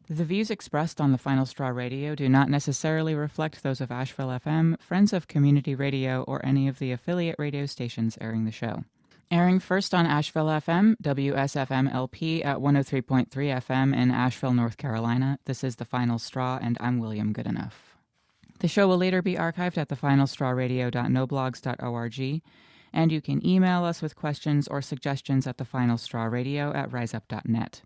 The views expressed on the Final Straw Radio do not necessarily reflect those of Asheville FM, Friends of Community Radio, or any of the affiliate radio stations airing the show. Airing first on Asheville FM, WSFM LP at 103.3 FM in Asheville, North Carolina. This is The Final Straw, and I'm William Goodenough. The show will later be archived at thefinalstrawradio.noblogs.org, and you can email us with questions or suggestions at thefinalstrawradio@riseup.net.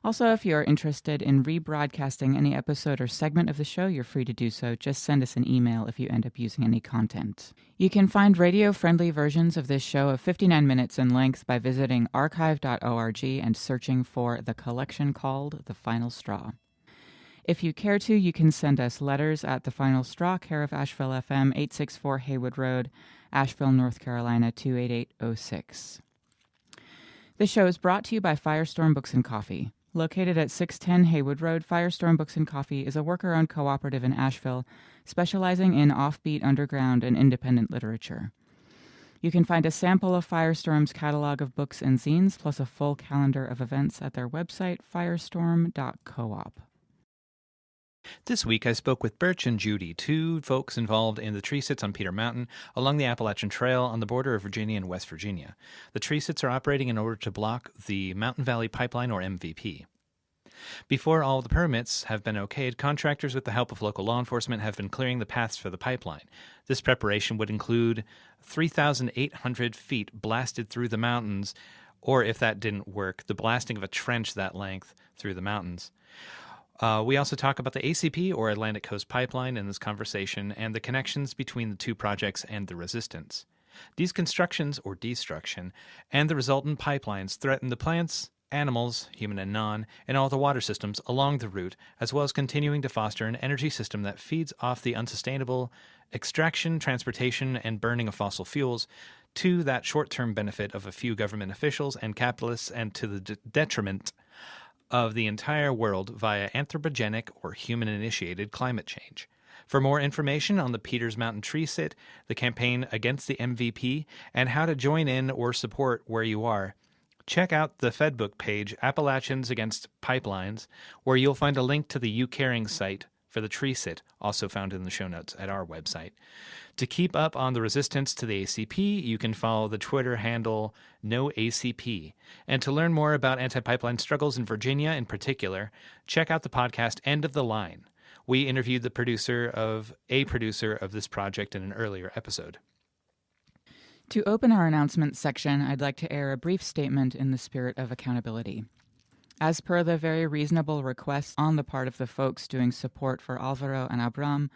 Also, if you're interested in rebroadcasting any episode or segment of the show, you're free to do so. Just send us an email if you end up using any content. You can find radio-friendly versions of this show of 59 minutes in length by visiting archive.org and searching for the collection called The Final Straw. If you care to, you can send us letters at The Final Straw, care of Asheville FM, 864 Haywood Road, Asheville, North Carolina, 28806. This show is brought to you by Firestorm Books and Coffee. Located at 610 Haywood Road, Firestorm Books and Coffee is a worker-owned cooperative in Asheville, specializing in offbeat, underground, and independent literature. You can find a sample of Firestorm's catalog of books and zines, plus a full calendar of events at their website, firestorm.coop. This week, I spoke with Birch and Judy, two folks involved in the tree sits on Peter Mountain along the Appalachian Trail on the border of Virginia and West Virginia. The tree sits are operating in order to block the Mountain Valley Pipeline, or MVP. Before all the permits have been okayed, contractors with the help of local law enforcement have been clearing the paths for the pipeline. This preparation would include 3,800 feet blasted through the mountains, or if that didn't work, the blasting of a trench that length through the mountains. We also talk about the ACP, or Atlantic Coast Pipeline, in this conversation, and the connections between the two projects and the resistance. These constructions, or destruction, and the resultant pipelines threaten the plants, animals, human and non, and all the water systems along the route, as well as continuing to foster an energy system that feeds off the unsustainable extraction, transportation, and burning of fossil fuels to that short-term benefit of a few government officials and capitalists, and to the detriment of the entire world via anthropogenic or human-initiated climate change. For more information on the Peters Mountain Tree Sit, the campaign against the MVP, and how to join in or support where you are, check out the Fedbook page, Appalachians Against Pipelines, where you'll find a link to the UCaring site for the Tree Sit, also found in the show notes at our website. To keep up on the resistance to the ACP, you can follow the Twitter handle NoACP. And to learn more about anti-pipeline struggles in Virginia in particular, check out the podcast End of the Line. We interviewed the producer of this project in an earlier episode. To open our announcements section, I'd like to air a brief statement in the spirit of accountability. As per the very reasonable request on the part of the folks doing support for Alvaro and Abram,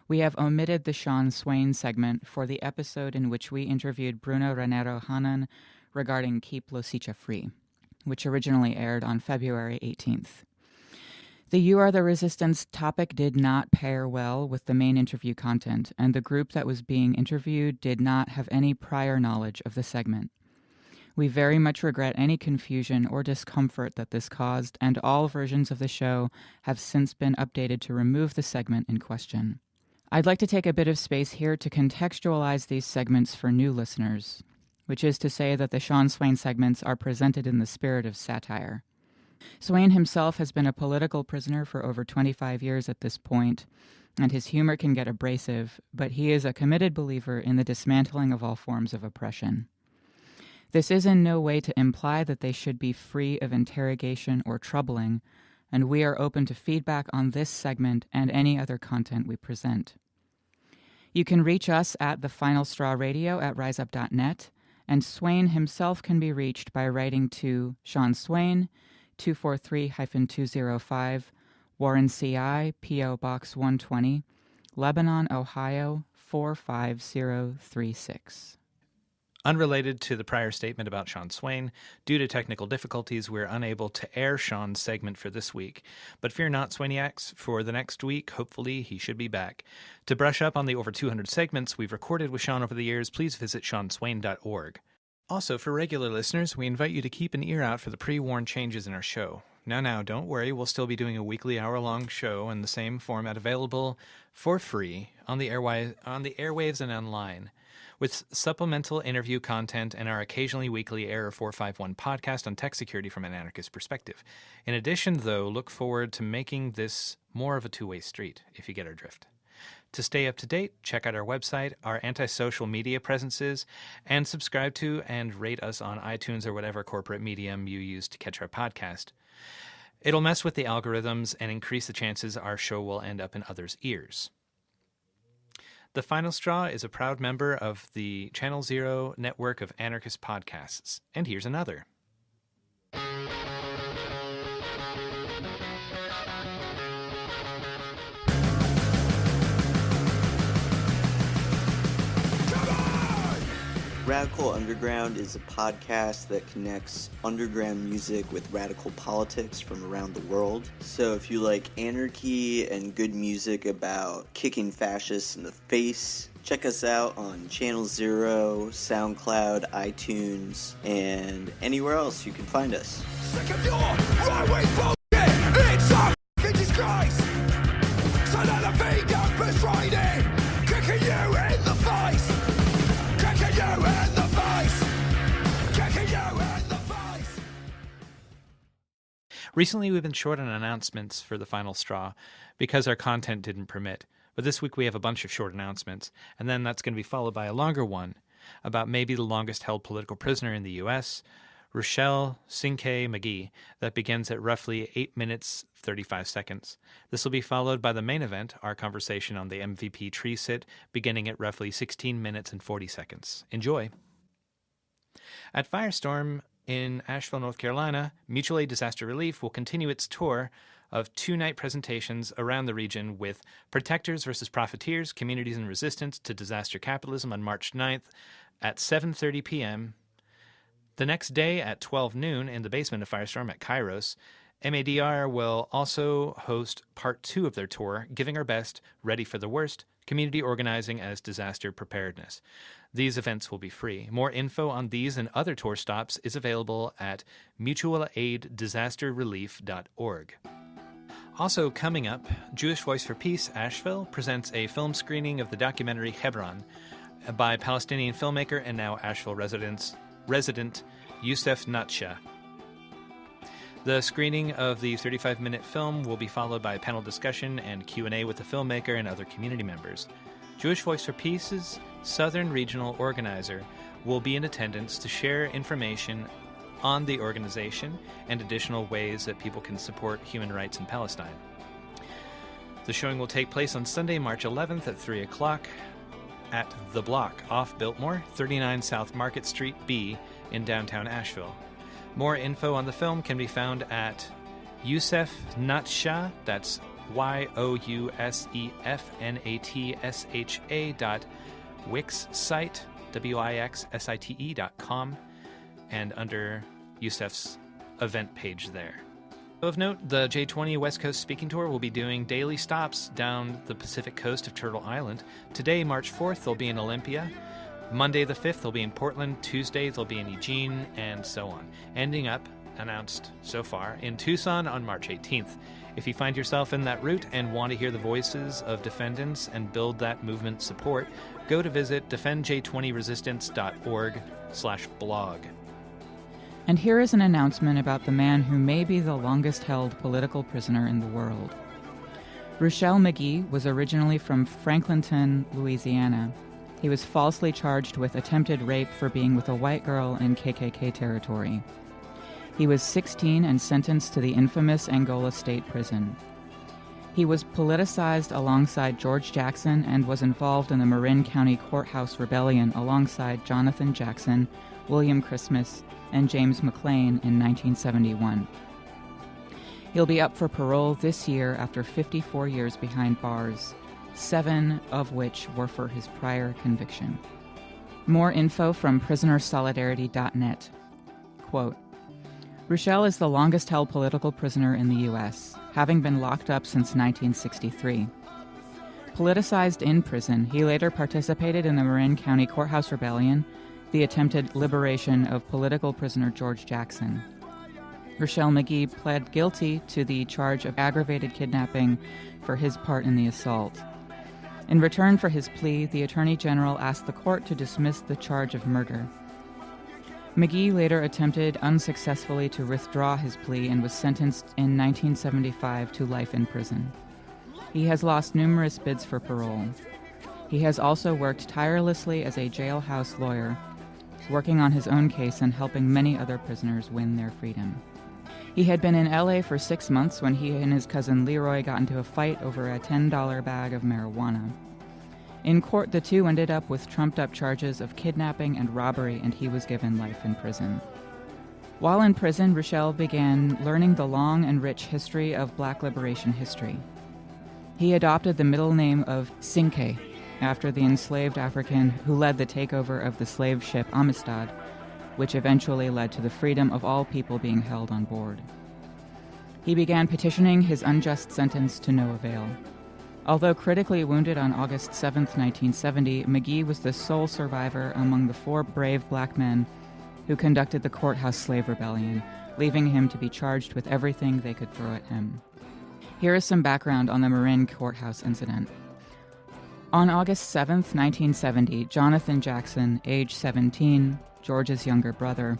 we have omitted the Shawn Swain segment for the episode in which we interviewed Bruno Ranero Hanan regarding Keep Losicha Free, which originally aired on February 18th. The You Are the Resistance topic did not pair well with the main interview content, and the group that was being interviewed did not have any prior knowledge of the segment. We very much regret any confusion or discomfort that this caused, and all versions of the show have since been updated to remove the segment in question. I'd like to take a bit of space here to contextualize these segments for new listeners, which is to say that the Shawn Swain segments are presented in the spirit of satire. Swain himself has been a political prisoner for over 25 years at this point, and his humor can get abrasive, but he is a committed believer in the dismantling of all forms of oppression. This is in no way to imply that they should be free of interrogation or troubling, and we are open to feedback on this segment and any other content we present. You can reach us at thefinalstrawradio@riseup.net, and Swain himself can be reached by writing to Shawn Swain, 243-205, Warren CI, P.O. Box 120, Lebanon, Ohio, 45036. Unrelated to the prior statement about Shawn Swain, due to technical difficulties, we're unable to air Shawn's segment for this week. But fear not, Swainiacs, for the next week, hopefully he should be back. To brush up on the over 200 segments we've recorded with Shawn over the years, please visit shawnswain.org. Also, for regular listeners, we invite you to keep an ear out for the pre-warned changes in our show. Now, don't worry, we'll still be doing a weekly hour-long show in the same format available for free on the airwaves and online. with supplemental interview content and our occasionally weekly Error 451 podcast on tech security from an anarchist perspective. In addition, though, look forward to making this more of a two-way street, if you get our drift. To stay up to date, check out our website, our anti-social media presences, and subscribe to and rate us on iTunes or whatever corporate medium you use to catch our podcast. It'll mess with the algorithms and increase the chances our show will end up in others' ears. The Final Straw is a proud member of the Channel Zero network of anarchist podcasts. And here's another. Radical Underground is a podcast that connects underground music with radical politics from around the world. So if you like anarchy and good music about kicking fascists in the face, check us out on Channel Zero, SoundCloud, iTunes, and anywhere else you can find us. Sick of your right-wing bullshit! It's a f***ing disgrace! So let the vegan push right in, kicking you in the face! Recently, we've been short on announcements for The Final Straw because our content didn't permit. But this week we have a bunch of short announcements, and then that's going to be followed by a longer one about maybe the longest-held political prisoner in the U.S., Ruchell Cinque Magee, that begins at roughly 8 minutes 35 seconds. This will be followed by the main event, our conversation on the MVP TreeSit, beginning at roughly 16 minutes and 40 seconds. Enjoy. At Firestorm in Asheville, North Carolina, Mutual Aid Disaster Relief will continue its tour of 2-night presentations around the region with Protectors versus Profiteers, Communities in Resistance to Disaster Capitalism on March 9th at 7:30 p.m. The next day at 12 noon in the basement of Firestorm at Kairos, MADR will also host part 2 of their tour, Giving Our Best, Ready for the Worst, Community Organizing as Disaster Preparedness. These events will be free. More info on these and other tour stops is available at mutualaiddisasterrelief.org. Also coming up, Jewish Voice for Peace Asheville presents a film screening of the documentary Hebron by Palestinian filmmaker and now Asheville resident Youssef Natcha. The screening of the 35-minute film will be followed by a panel discussion and Q&A with the filmmaker and other community members. Jewish Voice for Peace's Southern Regional Organizer will be in attendance to share information on the organization and additional ways that people can support human rights in Palestine. The showing will take place on Sunday, March 11th at 3 o'clock at The Block off Biltmore, 39 South Market Street B in downtown Asheville. More info on the film can be found at Youssef Natcha, that's yousefnatsha.wixsite, wixsite.com, and under Youssef's event page there. Of note, the J20 West Coast Speaking Tour will be doing daily stops down the Pacific coast of Turtle Island. Today, March 4th, they'll be in Olympia. Monday the 5th, they'll be in Portland. Tuesday, they'll be in Eugene, and so on. Ending up, announced so far, in Tucson on March 18th. If you find yourself in that route and want to hear the voices of defendants and build that movement support, go to visit defendj20resistance.org/blog. And here is an announcement about the man who may be the longest-held political prisoner in the world. Ruchell Magee was originally from Franklinton, Louisiana. He was falsely charged with attempted rape for being with a white girl in KKK territory. He was 16 and sentenced to the infamous Angola State Prison. He was politicized alongside George Jackson and was involved in the Marin County Courthouse Rebellion alongside Jonathan Jackson, William Christmas, and James McLean in 1971. He'll be up for parole this year after 54 years behind bars, 7 of which were for his prior conviction. More info from prisonersolidarity.net. Quote, Ruchell is the longest-held political prisoner in the U.S., having been locked up since 1963. Politicized in prison, he later participated in the Marin County Courthouse Rebellion, the attempted liberation of political prisoner George Jackson. Ruchell Magee pled guilty to the charge of aggravated kidnapping for his part in the assault. In return for his plea, the Attorney General asked the court to dismiss the charge of murder. Magee later attempted unsuccessfully to withdraw his plea and was sentenced in 1975 to life in prison. He has lost numerous bids for parole. He has also worked tirelessly as a jailhouse lawyer, working on his own case and helping many other prisoners win their freedom. He had been in LA for 6 months when he and his cousin Leroy got into a fight over a $10 bag of marijuana. In court, the two ended up with trumped-up charges of kidnapping and robbery, and he was given life in prison. While in prison, Ruchell began learning the long and rich history of Black liberation history. He adopted the middle name of Cinque, after the enslaved African who led the takeover of the slave ship Amistad, which eventually led to the freedom of all people being held on board. He began petitioning his unjust sentence to no avail. Although critically wounded on August 7, 1970, Magee was the sole survivor among the 4 brave black men who conducted the courthouse slave rebellion, leaving him to be charged with everything they could throw at him. Here is some background on the Marin courthouse incident. On August 7, 1970, Jonathan Jackson, age 17, George's younger brother,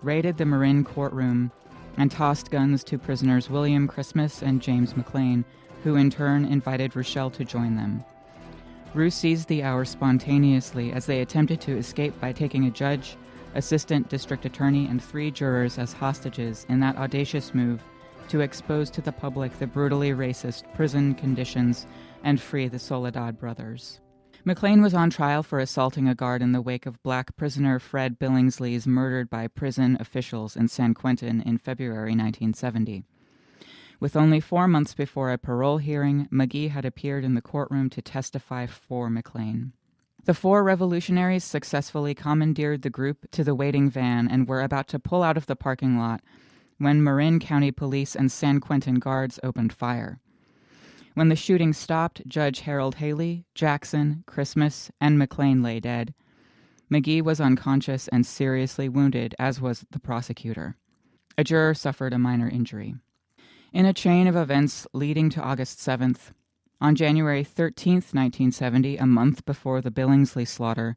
raided the Marin courtroom and tossed guns to prisoners William Christmas and James McLean, who in turn invited Ruchell to join them. Rue seized the hour spontaneously as they attempted to escape by taking a judge, assistant district attorney, and 3 jurors as hostages in that audacious move to expose to the public the brutally racist prison conditions and free the Soledad Brothers. McLean was on trial for assaulting a guard in the wake of black prisoner Fred Billingsley's murdered by prison officials in San Quentin in February 1970. With only 4 months before a parole hearing, Magee had appeared in the courtroom to testify for McLean. The 4 revolutionaries successfully commandeered the group to the waiting van and were about to pull out of the parking lot when Marin County Police and San Quentin guards opened fire. When the shooting stopped, Judge Harold Haley, Jackson, Christmas, and McLean lay dead. Magee was unconscious and seriously wounded, as was the prosecutor. A juror suffered a minor injury. In a chain of events leading to August 7th, on January 13th, 1970, a month before the Billingsley slaughter,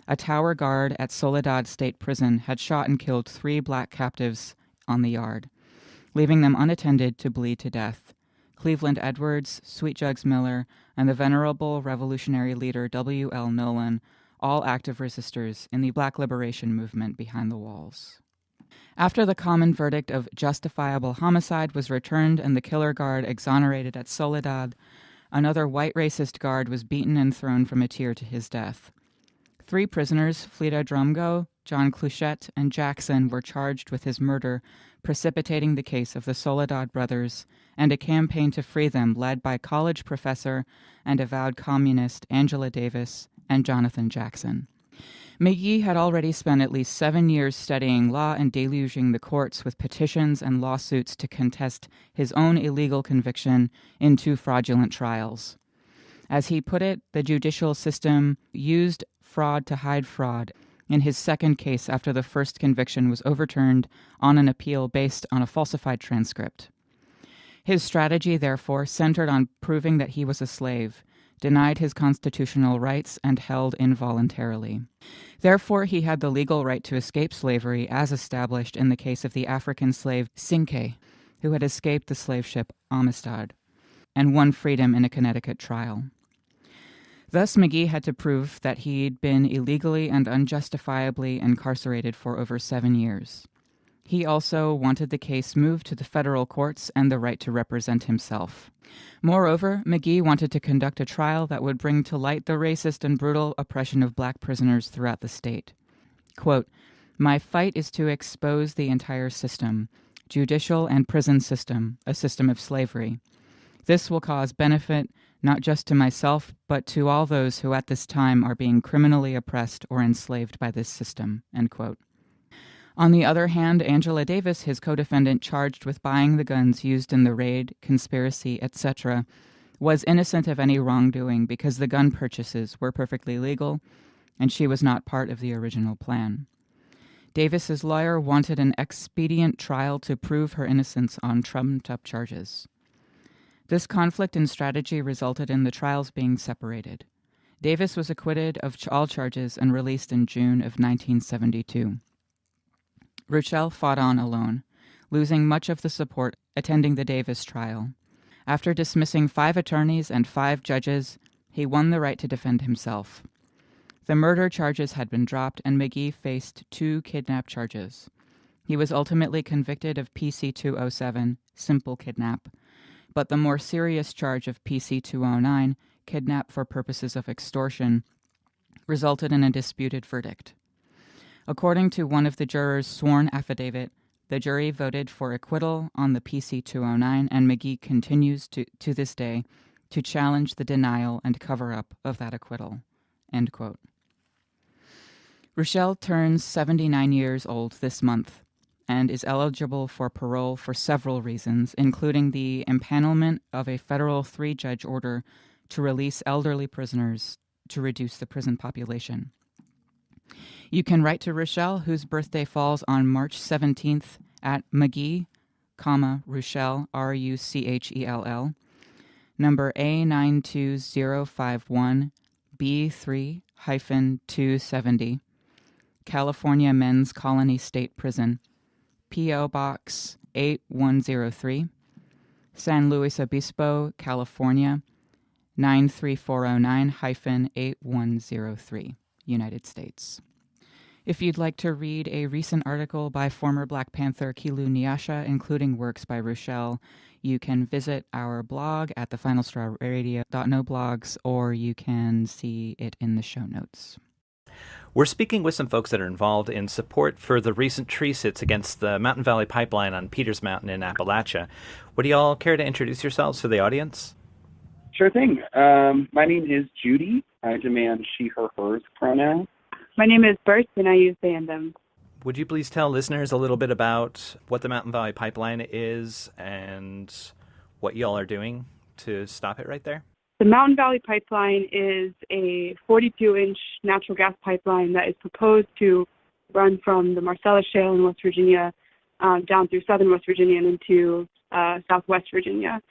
a tower guard at Soledad State Prison had shot and killed 3 black captives on the yard, leaving them unattended to bleed to death. Cleveland Edwards, Sweet Jugs Miller, and the venerable revolutionary leader W.L. Nolan, all active resistors in the Black liberation movement behind the walls. After the common verdict of justifiable homicide was returned and the killer guard exonerated at Soledad, another white racist guard was beaten and thrown from a tier to his death. 3 prisoners, Fleta Drumgo, John Cluchette, and Jackson, were charged with his murder, precipitating the case of the Soledad Brothers and a campaign to free them led by college professor and avowed communist Angela Davis and Jonathan Jackson. Magee had already spent at least 7 years studying law and deluging the courts with petitions and lawsuits to contest his own illegal conviction in 2 fraudulent trials. As he put it, the judicial system used fraud to hide fraud in his second case after the first conviction was overturned on an appeal based on a falsified transcript. His strategy, therefore, centered on proving that he was a slave, denied his constitutional rights, and held involuntarily. Therefore, he had the legal right to escape slavery as established in the case of the African slave Cinque, who had escaped the slave ship Amistad, and won freedom in a Connecticut trial. Thus, Magee had to prove that he'd been illegally and unjustifiably incarcerated for over 7 years. He also wanted the case moved to the federal courts and the right to represent himself. Moreover, Magee wanted to conduct a trial that would bring to light the racist and brutal oppression of black prisoners throughout the state. Quote, "My fight is to expose the entire system, judicial and prison system, a system of slavery. This will cause benefit not just to myself, but to all those who at this time are being criminally oppressed or enslaved by this system." End quote. On the other hand, Angela Davis, his co-defendant charged with buying the guns used in the raid, conspiracy, etc., was innocent of any wrongdoing because the gun purchases were perfectly legal and she was not part of the original plan. Davis's lawyer wanted an expedient trial to prove her innocence on trumped-up charges. This conflict in strategy resulted in the trials being separated. Davis was acquitted of all charges and released in June of 1972. Ruchell fought on alone, losing much of the support attending the Davis trial. After dismissing 5 attorneys and 5 judges, he won the right to defend himself. The murder charges had been dropped, and Magee faced 2 kidnap charges. He was ultimately convicted of PC-207, simple kidnap, but the more serious charge of PC-209, kidnap for purposes of extortion, resulted in a disputed verdict. According to one of the jurors' sworn affidavit, the jury voted for acquittal on the PC-209, and Magee continues to this day to challenge the denial and cover-up of that acquittal. End quote. Ruchell turns 79 years old this month and is eligible for parole for several reasons, including the empanelment of a federal 3-judge order to release elderly prisoners to reduce the prison population. You can write to Ruchell, whose birthday falls on March 17th, at Magee, Ruchell, Ruchell, number A92051, B3-270, California Men's Colony State Prison, P.O. Box 8103, San Luis Obispo, California, 93409-8103, United States. If you'd like to read a recent article by former Black Panther Kilu Nyasha, including works by Ruchell, you can visit our blog at thefinalstrawradio.noblogs, or you can see it in the show notes. We're speaking with some folks that are involved in support for the recent tree sits against the Mountain Valley Pipeline on Peters Mountain in Appalachia. Would you all care to introduce yourselves for the audience? Sure thing. My name is Judy. I demand she, her, hers pronouns. My name is Birch, and I use they and them. Would you please tell listeners a little bit about what the Mountain Valley Pipeline is and what y'all are doing to stop it right there? The Mountain Valley Pipeline is a 42-inch natural gas pipeline that is proposed to run from the Marcellus Shale in West Virginia down through southern West Virginia and into southwest Virginia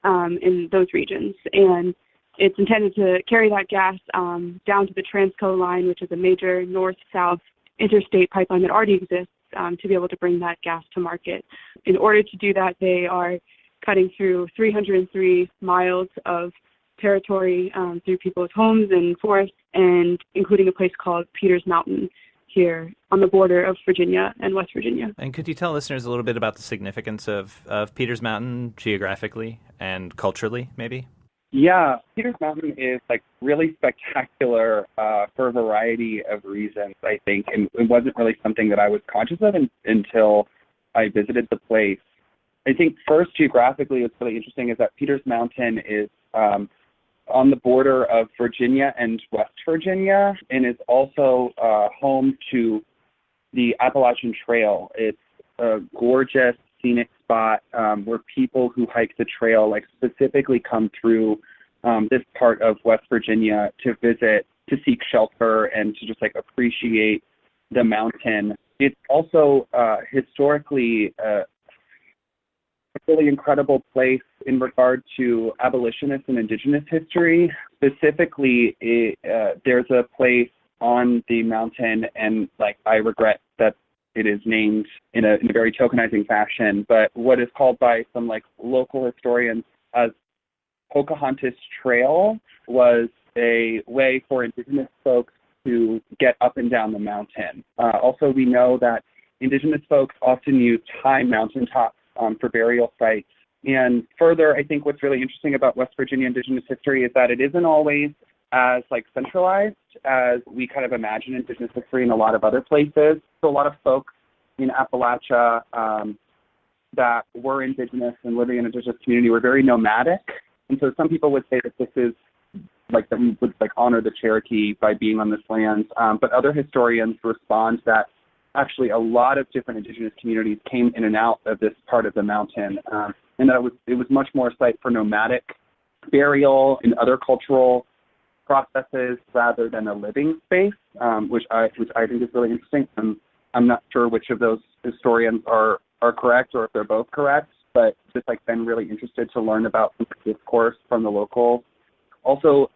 in those regions. And it's intended to carry that gas down to the Transco line, which is a major north-south interstate pipeline that already exists, to be able to bring that gas to market. In order to do that, they are cutting through 303 miles of territory through people's homes and forests, and including a place called Peters Mountain here on the border of Virginia and West Virginia. And could you tell listeners a little bit about the significance of Peters Mountain geographically and culturally, maybe? Yeah, Peters Mountain is really spectacular for a variety of reasons, I think, and it wasn't really something that I was conscious of until I visited the place. I think first, geographically, what's really interesting is that Peters Mountain is on the border of Virginia and West Virginia, and is also home to the Appalachian Trail. It's a gorgeous, scenic spot where people who hike the trail specifically come through this part of West Virginia to visit, to seek shelter, and to just appreciate the mountain. It's also historically a really incredible place in regard to abolitionist and indigenous history. Specifically, there's a place on the mountain, and I regret that it is named in a very tokenizing fashion, but what is called by some local historians as Pocahontas Trail was a way for indigenous folks to get up and down the mountain. Also, we know that indigenous folks often used high mountaintops for burial sites. And further, I think what's really interesting about West Virginia indigenous history is that it isn't always as centralized as we kind of imagine indigenous history in a lot of other places. So a lot of folks in Appalachia that were indigenous and living in an indigenous community were very nomadic. And so some people would say that this is that we would honor the Cherokee by being on this land. But other historians respond that actually a lot of different indigenous communities came in and out of this part of the mountain. And that it was much more a site for nomadic burial and other cultural processes rather than a living space, which I think is really interesting. I'm not sure which of those historians are correct or if they're both correct, but just been really interested to learn about some discourse from the locals. Also,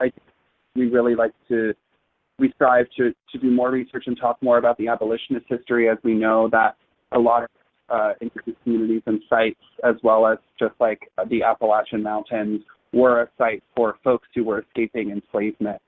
we strive to do more research and talk more about the abolitionist history, as we know that a lot of indigenous communities and sites, as well as just like the Appalachian Mountains, were a site for folks who were escaping enslavement.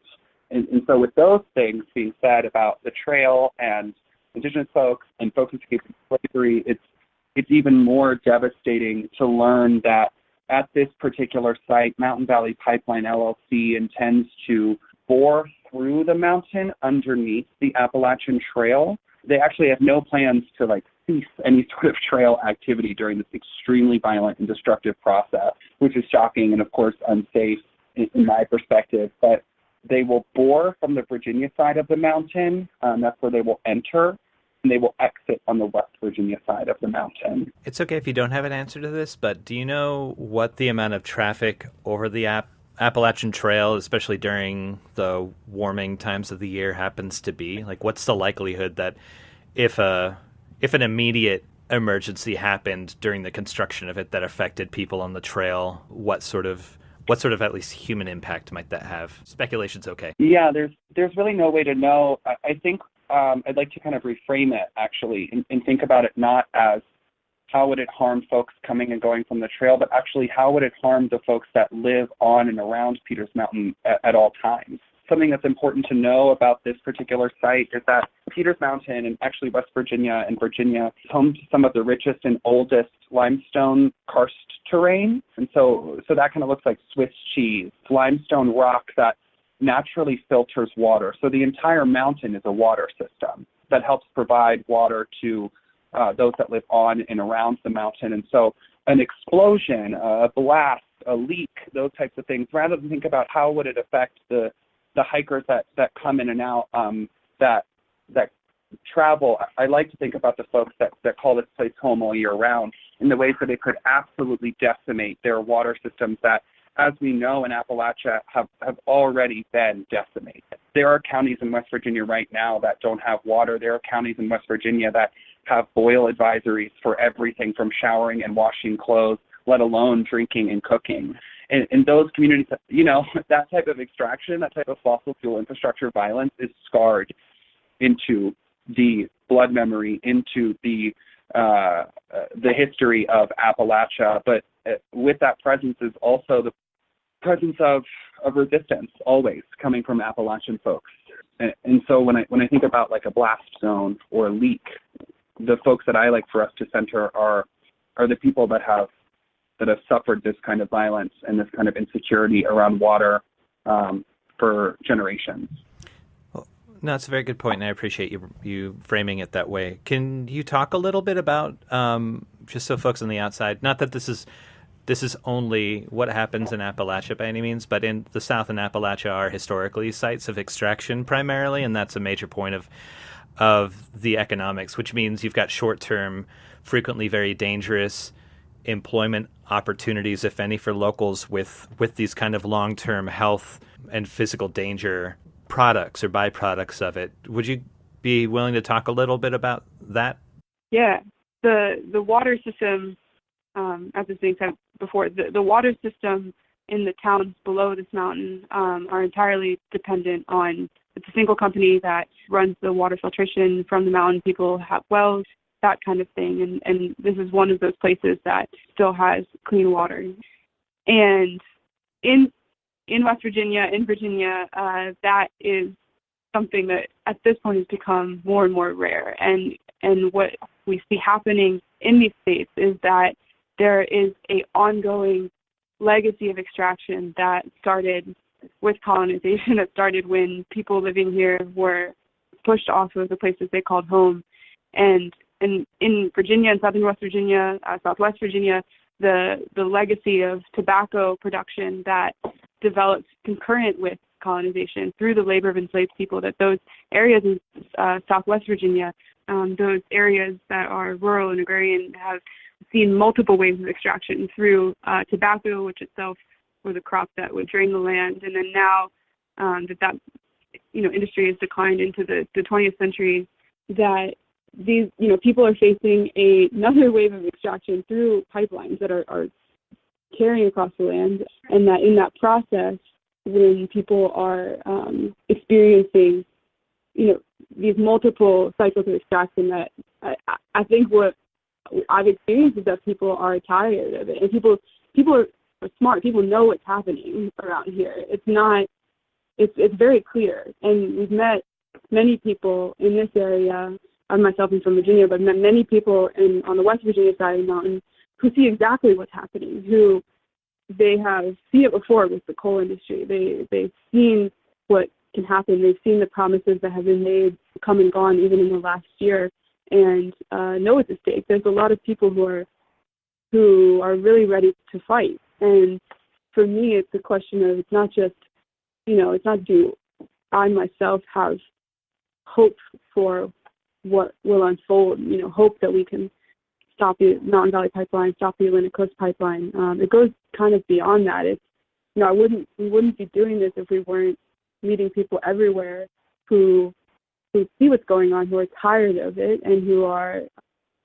And so with those things being said about the trail and indigenous folks and folks escaping slavery, it's even more devastating to learn that at this particular site, Mountain Valley Pipeline LLC intends to bore through the mountain underneath the Appalachian Trail. They actually have no plans to cease any sort of trail activity during this extremely violent and destructive process, which is shocking and of course unsafe in my perspective. But they will bore from the Virginia side of the mountain. That's where they will enter, and they will exit on the West Virginia side of the mountain. It's okay if you don't have an answer to this, but do you know what the amount of traffic over the Appalachian Trail, especially during the warming times of the year, happens to be? Like, what's the likelihood that if an immediate emergency happened during the construction of it that affected people on the trail, what sort of at least human impact might that have? Speculation's okay. Yeah, there's really no way to know. I think I'd like to kind of reframe it actually and think about it not as how would it harm folks coming and going from the trail, but actually how would it harm the folks that live on and around Peters Mountain at all times. Something that's important to know about this particular site is that Peters Mountain and actually West Virginia and Virginia is home to some of the richest and oldest limestone karst terrain. And so that kind of looks like Swiss cheese, limestone rock that naturally filters water. So the entire mountain is a water system that helps provide water to those that live on and around the mountain. And so an explosion, a blast, a leak, those types of things, rather than think about how would it affect the hikers that come in and out, that travel, I like to think about the folks that call this place home all year round in the ways that it could absolutely decimate their water systems that, as we know in Appalachia, have already been decimated. There are counties in West Virginia right now that don't have water. There are counties in West Virginia that have boil advisories for everything from showering and washing clothes, let alone drinking and cooking. And those communities, that type of extraction, that type of fossil fuel infrastructure violence is scarred into the blood memory, into the history of Appalachia. But with that presence is also the presence of resistance, always coming from Appalachian folks. And so when I think about like a blast zone or a leak, the folks that I like for us to center are the people that have suffered this kind of violence and this kind of insecurity around water for generations. Well, no, it's a very good point, and I appreciate you framing it that way. Can you talk a little bit about, just so folks on the outside, not that this is only what happens in Appalachia by any means, but in the South and Appalachia are historically sites of extraction primarily, and that's a major point of the economics, which means you've got short-term, frequently very dangerous employment opportunities, if any, for locals with these kind of long-term health and physical danger products or byproducts of it. Would you be willing to talk a little bit about that? Yeah, the water system, as was being said before, the water system in the towns below this mountain are entirely dependent on, it's a single company that runs the water filtration from the mountain. People have wells, that kind of thing. And this is one of those places that still has clean water. And in West Virginia, in Virginia, that is something that at this point has become more and more rare. And what we see happening in these states is that there is an ongoing legacy of extraction that started with colonization, that started when people living here were pushed off of the places they called home. And in Virginia and southern West Virginia, southwest Virginia, the legacy of tobacco production that developed concurrent with colonization through the labor of enslaved people, that those areas in southwest Virginia, those areas that are rural and agrarian, have seen multiple waves of extraction through tobacco, which itself was a crop that would drain the land. And then now that industry has declined into the 20th century, that these, people are facing another wave of extraction through pipelines that are carrying across the land. and that in that process, when people are experiencing, these multiple cycles of extraction, that I think what I've experienced is that people are tired of it, and people are smart. People know what's happening around here. It's very clear, and we've met many people in this area. I myself am from Virginia, but met many people on the West Virginia side of the mountain who see exactly what's happening, who they have seen it before with the coal industry. They've seen what can happen. They've seen the promises that have been made come and gone even in the last year, and know it's a stake. There's a lot of people who are really ready to fight. And for me, it's a question of, it's not just, it's not, do I myself have hope for what will unfold, hope that we can stop the Mountain Valley Pipeline, stop the Atlantic Coast Pipeline. It goes kind of beyond that. It's, we wouldn't be doing this if we weren't meeting people everywhere who see what's going on, who are tired of it, and who are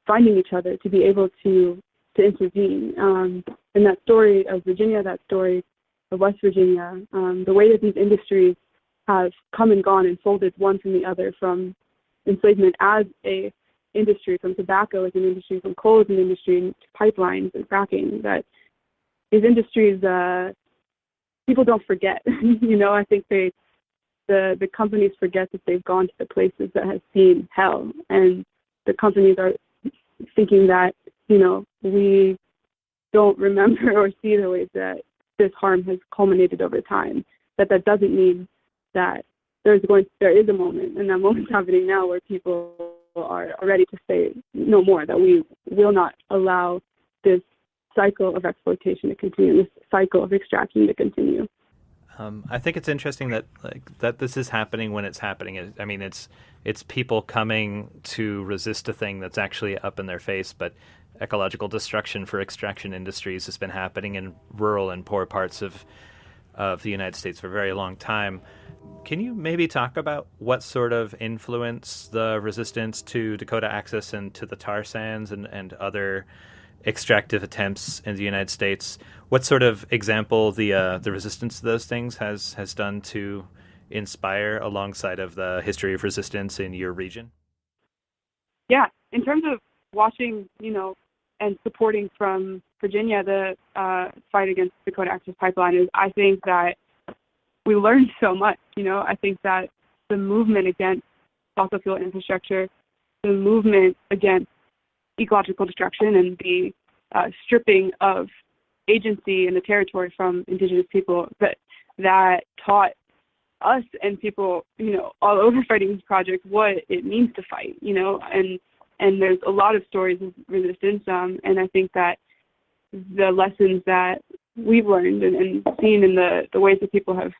finding each other to be able to intervene. And that story of Virginia, that story of West Virginia, the way that these industries have come and gone and folded one from the other, from enslavement as a industry, from tobacco as an industry, from coal as an industry, to pipelines and fracking, that these industries, people don't forget. I think the companies forget that they've gone to the places that have seen hell, and the companies are thinking that, we don't remember or see the ways that this harm has culminated over time. That doesn't mean that there is a moment, and that moment's happening now, where people are ready to say no more, that we will not allow this cycle of exploitation to continue, this cycle of extraction to continue. I think it's interesting that this is happening when it's happening. I mean, it's people coming to resist a thing that's actually up in their face, but ecological destruction for extraction industries has been happening in rural and poor parts of the United States for a very long time. Can you maybe talk about what sort of influence the resistance to Dakota Access and to the tar sands and other extractive attempts in the United States, what sort of example the resistance to those things has done to inspire alongside of the history of resistance in your region? Yeah, in terms of watching, and supporting from Virginia the fight against Dakota Access Pipeline, I think that we learned so much. I think that the movement against fossil fuel infrastructure, the movement against ecological destruction, and the stripping of agency in the territory from Indigenous people, that taught us and people, all over fighting this project, what it means to fight, and there's a lot of stories of resistance, and I think that the lessons that we've learned and seen in the ways that people have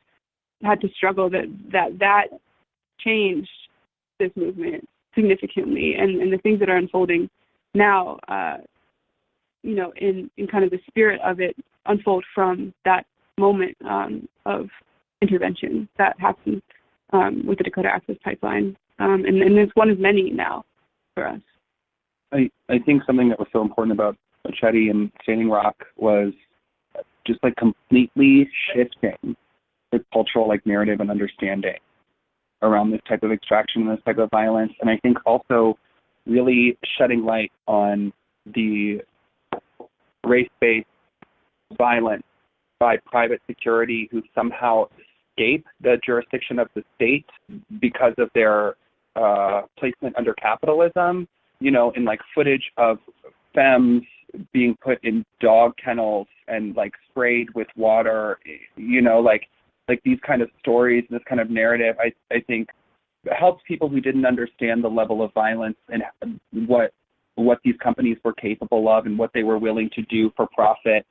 had to struggle, that changed this movement significantly, and the things that are unfolding now, in kind of the spirit of it, unfold from that moment of intervention that happened with the Dakota Access Pipeline, and it's one of many now for us. I think something that was so important about Machete and Standing Rock was just completely shifting the cultural narrative and understanding around this type of extraction and this type of violence, and I think also really shedding light on the race-based violence by private security who somehow escape the jurisdiction of the state because of their placement under capitalism, in footage of femmes being put in dog kennels and sprayed with water, these kind of stories, this kind of narrative, I think helps people who didn't understand the level of violence and what these companies were capable of and what they were willing to do for profit.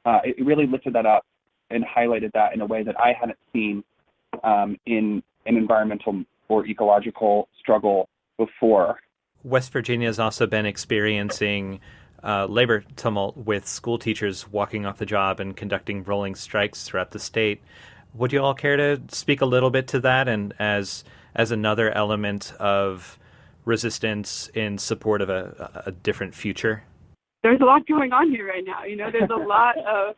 It really lifted that up and highlighted that in a way that I hadn't seen in an environmental or ecological struggle before. West Virginia has also been experiencing labor tumult with school teachers walking off the job and conducting rolling strikes throughout the state. Would you all care to speak a little bit to that, and as another element of resistance in support of a different future? There's a lot going on here right now. There's a lot of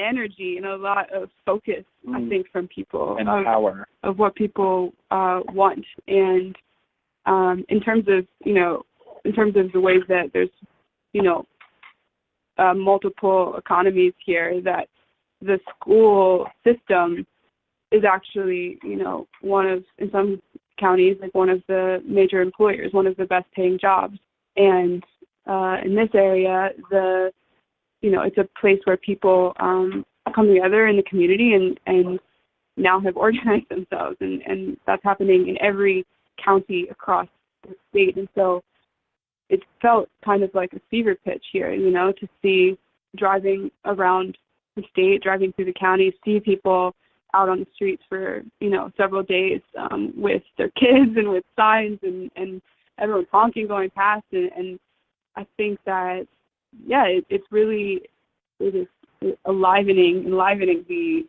energy and a lot of focus, I think, from people and power of what people want. And in terms of the ways that there's multiple economies here, that the school system is actually one of, in some counties, like one of the major employers, one of the best paying jobs. And in this area, it's a place where people come together in the community and now have organized themselves, and that's happening in every county across the state. And so it felt kind of like a fever pitch here, to see, driving around the state, driving through the county, see people out on the streets for several days with their kids and with signs and everyone honking going past, and I think that it's really, it is enlivening the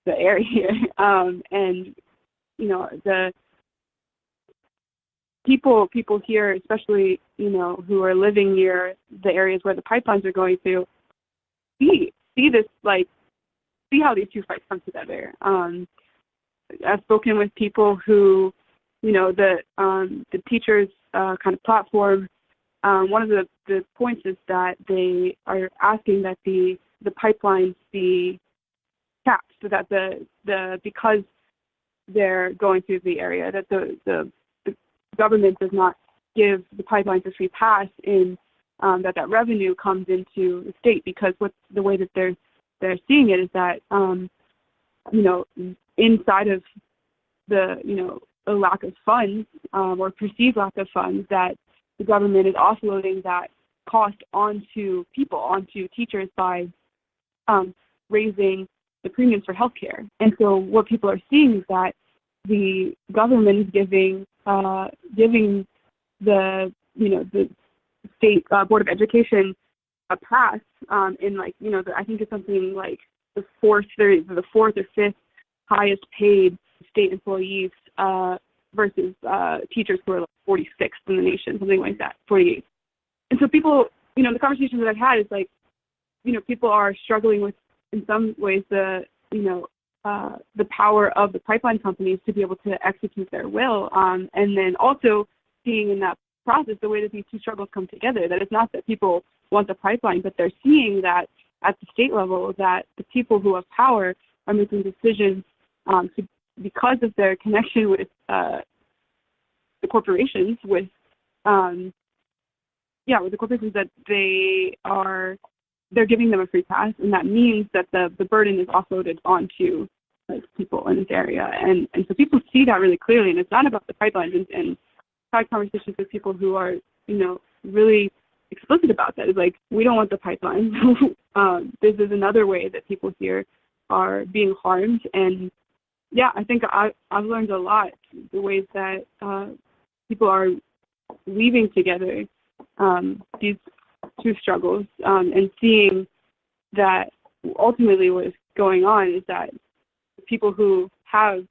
area here, and the people here, especially who are living near the areas where the pipelines are going through, see this, like, see how these two fights come together. I've spoken with people who, the teachers kind of platform. One of the points is that they are asking that the pipelines be capped, so that the because they're going through the area, that the government does not give the pipelines a free pass in that revenue comes into the state, because the way that they're seeing it is that inside of the a lack of funds or perceived lack of funds, that the government is offloading that cost onto people, onto teachers, by raising the premiums for healthcare. And so what people are seeing is that the government is giving the the state Board of Education a pass in, like, I think it's something like the fourth or fifth highest paid state employees versus teachers who are like 46th in the nation, something like that, 48th. And so people, the conversations that I've had is like, people are struggling with, in some ways, the power of the pipeline companies to be able to execute their will, and then also seeing in that process the way that these two struggles come together, that it's not that people want the pipeline, but they're seeing that at the state level, that the people who have power are making decisions because of their connection with the corporations, with the corporations, that they're giving them a free pass, and that means that the burden is offloaded onto, like, people in this area, and so people see that really clearly. And it's not about the pipelines, and I've had conversations with people who are really explicit about that. It's like, we don't want the pipelines. This is another way that people here are being harmed. And I think I've learned a lot, the ways that people are weaving together these two struggles, and seeing that ultimately what is going on is that people who have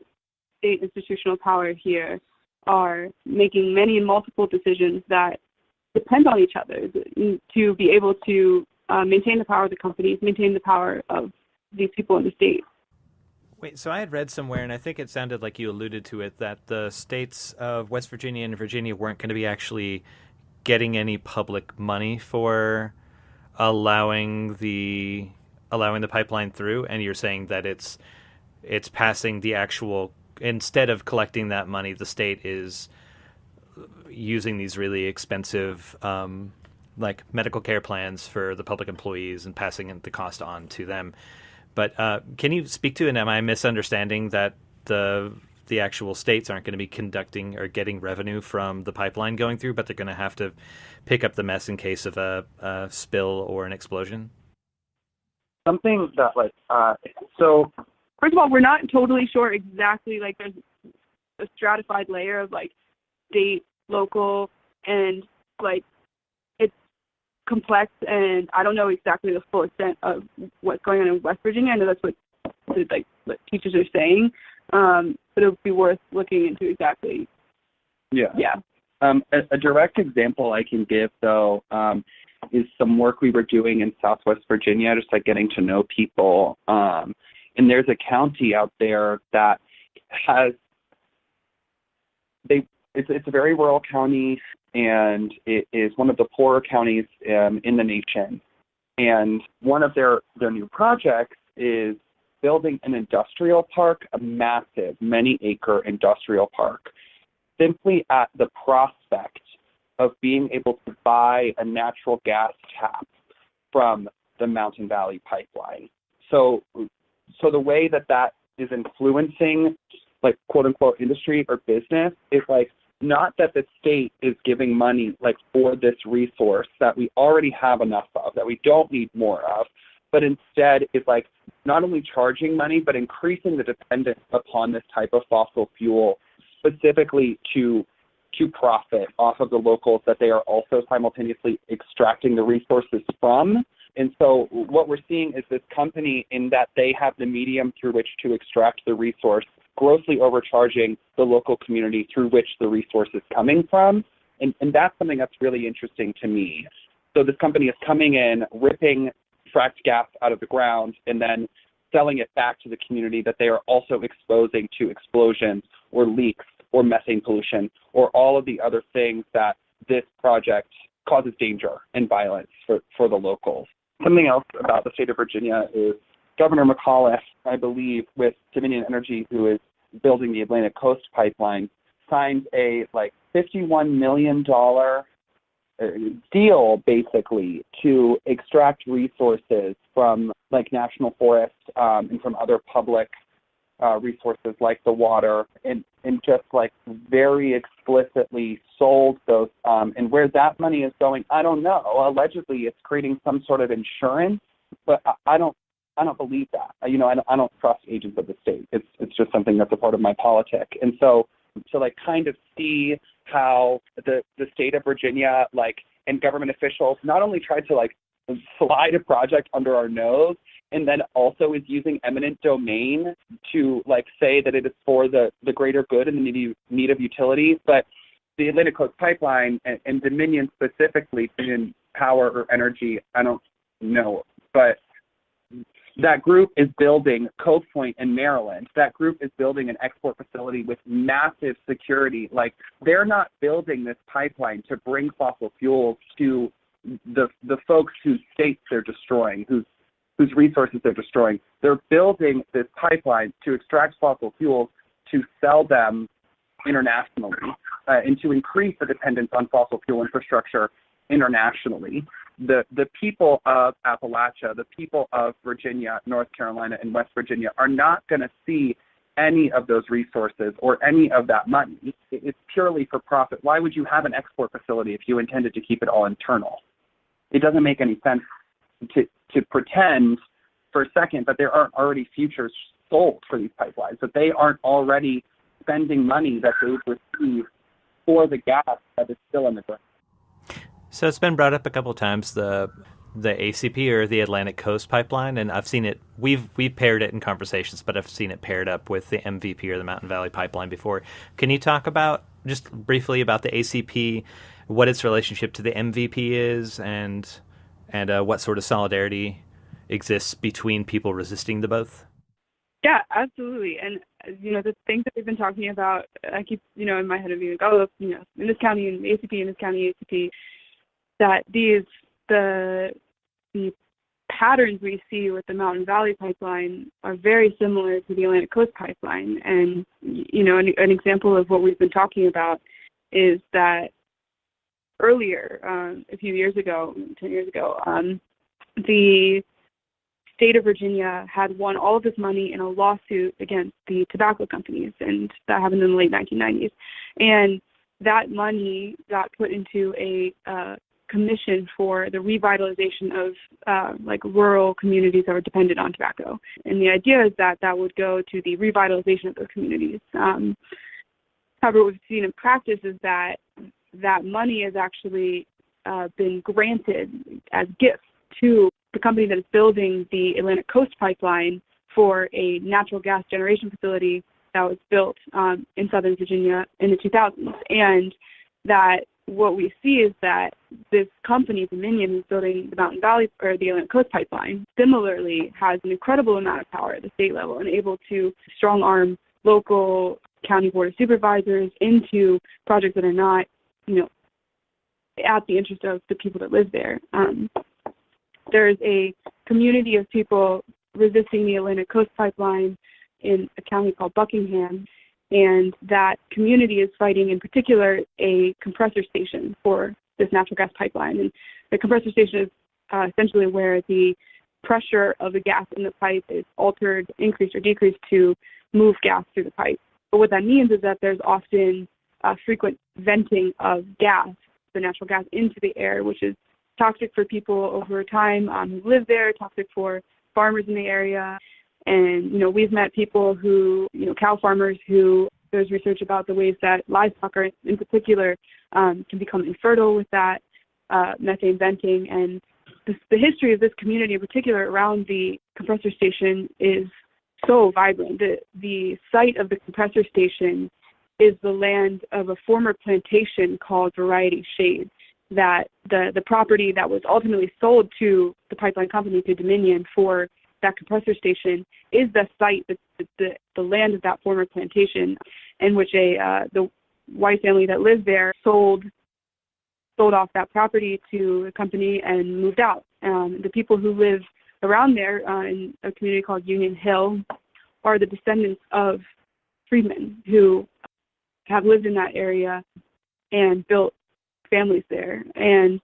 state institutional power here are making many and multiple decisions that depend on each other to be able to maintain the power of the companies, maintain the power of these people in the state. Wait, so I had read somewhere, and I think it sounded like you alluded to it, that the states of West Virginia and Virginia weren't going to be actually getting any public money for allowing the pipeline through, and you're saying that it's passing the actual, instead of collecting that money, the state is using these really expensive like medical care plans for the public employees and passing the cost on to them. But can you speak to, and am I misunderstanding that the actual states aren't going to be conducting or getting revenue from the pipeline going through, but they're going to have to pick up the mess in case of a spill or an explosion? Something that, like, so first of all, we're not totally sure exactly, like, there's a stratified layer of, like, state, local, and, like, it's complex, and I don't know exactly the full extent of what's going on in West Virginia. I know that's what teachers are saying, but it would be worth looking into exactly. Yeah. A direct example I can give, though, some work we were doing in Southwest Virginia, just like getting to know people. And there's a county out there that has it's a very rural county, and it is one of the poorer counties in the nation. And one of their new projects is building an industrial park, a massive, many-acre industrial park, simply at the prospect of being able to buy a natural gas tap from the Mountain Valley Pipeline. So the way that is influencing, like, quote-unquote, industry or business is, like, not that the state is giving money, like, for this resource that we already have enough of, that we don't need more of, but instead is, like, not only charging money, but increasing the dependence upon this type of fossil fuel, specifically to profit off of the locals that they are also simultaneously extracting the resources from. And so what we're seeing is this company, in that they have the medium through which to extract the resource, grossly overcharging the local community through which the resource is coming from. And that's something that's really interesting to me. So this company is coming in, ripping fracked gas out of the ground, and then selling it back to the community that they are also exposing to explosions or leaks or methane pollution or all of the other things that this project causes danger and violence for the locals. Something else about the state of Virginia is Governor McAuliffe, I believe, with Dominion Energy, who is building the Atlantic Coast Pipeline, signed a $51 million deal, basically, to extract resources from national forests and from other public resources like the water, and just very explicitly sold those. And where that money is going, I don't know. Allegedly, it's creating some sort of insurance, but I don't believe that. I don't trust agents of the state. It's just something that's a part of my politic. And so kind of see how the state of Virginia, and government officials not only tried to slide a project under our nose, and then also is using eminent domain to say that it is for the greater good and the need of utilities, but the Atlantic Coast Pipeline and Dominion specifically, Dominion Power or Energy, I don't know, but that group is building Cove Point in Maryland. That group is building an export facility with massive security. They're not building this pipeline to bring fossil fuels to the folks whose states they're destroying, whose resources they're destroying. They're building this pipeline to extract fossil fuels, to sell them internationally, and to increase the dependence on fossil fuel infrastructure internationally. The people of Appalachia, the people of Virginia, North Carolina, and West Virginia are not going to see any of those resources or any of that money. It's purely for profit. Why would you have an export facility if you intended to keep it all internal? It doesn't make any sense to pretend for a second that there aren't already futures sold for these pipelines, that they aren't already spending money that they've received for the gas that is still in the ground. So it's been brought up a couple of times, the ACP or the Atlantic Coast Pipeline, and I've seen it. We've paired it in conversations, but I've seen it paired up with the MVP or the Mountain Valley Pipeline before. Can you talk about just briefly about the ACP, what its relationship to the MVP is, and what sort of solidarity exists between people resisting the both? Yeah, absolutely. And the things that we've been talking about, I keep in my head of being in this county and ACP, in this county ACP, that the patterns we see with the Mountain Valley Pipeline are very similar to the Atlantic Coast Pipeline. And an example of what we've been talking about is that earlier, a few years ago, 10 years ago, the state of Virginia had won all of this money in a lawsuit against the tobacco companies, and that happened in the late 1990s. And that money got put into a commission for the revitalization of rural communities that were dependent on tobacco. And the idea is that would go to the revitalization of those communities. However, what we've seen in practice is that money has actually been granted as gifts to the company that is building the Atlantic Coast Pipeline for a natural gas generation facility that was built in Southern Virginia in the 2000s. And that what we see is that this company, Dominion, who's building the Mountain Valley or the Atlantic Coast Pipeline, similarly has an incredible amount of power at the state level and able to strong arm local county board of supervisors into projects that are not, at the interest of the people that live there. There's a community of people resisting the Atlantic Coast Pipeline in a county called Buckingham, and that community is fighting in particular a compressor station for this natural gas pipeline. And the compressor station is essentially where the pressure of the gas in the pipe is altered, increased, or decreased to move gas through the pipe. But what that means is that there's often frequent venting of gas, the natural gas, into the air, which is toxic for people over time who live there, toxic for farmers in the area. And, we've met people who, cow farmers who, there's research about the ways that livestock are, in particular, can become infertile with that methane venting. And the history of this community in particular around the compressor station is so vibrant. The site of the compressor station is the land of a former plantation called Variety Shade, that the property that was ultimately sold to the pipeline company, to Dominion, for that compressor station is the site, the land of that former plantation, in which the white family that lived there sold off that property to a company and moved out. The people who live around there in a community called Union Hill are the descendants of freedmen who have lived in that area and built families there. And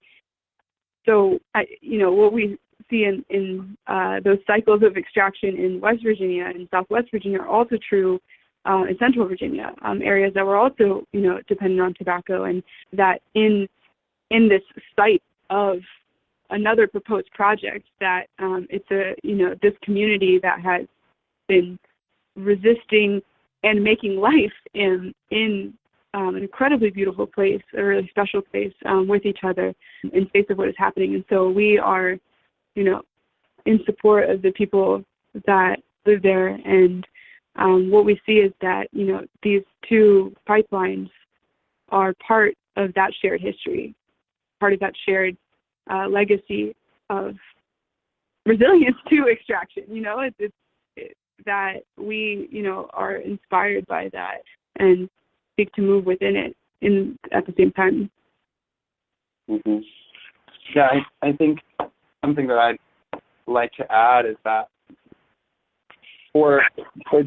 so, what we see in those cycles of extraction in West Virginia and Southwest Virginia are also true in Central Virginia, areas that were also, dependent on tobacco, and that in this site of another proposed project, that it's this community that has been resisting and making life in an incredibly beautiful place, a really special place, with each other in face of what is happening. And so we are, in support of the people that live there. And what we see is that, these two pipelines are part of that shared history, part of that shared legacy of resilience to extraction. It's that we, are inspired by that and seek to move within it at the same time. Mm-hmm. Yeah, I think something that I'd like to add is that for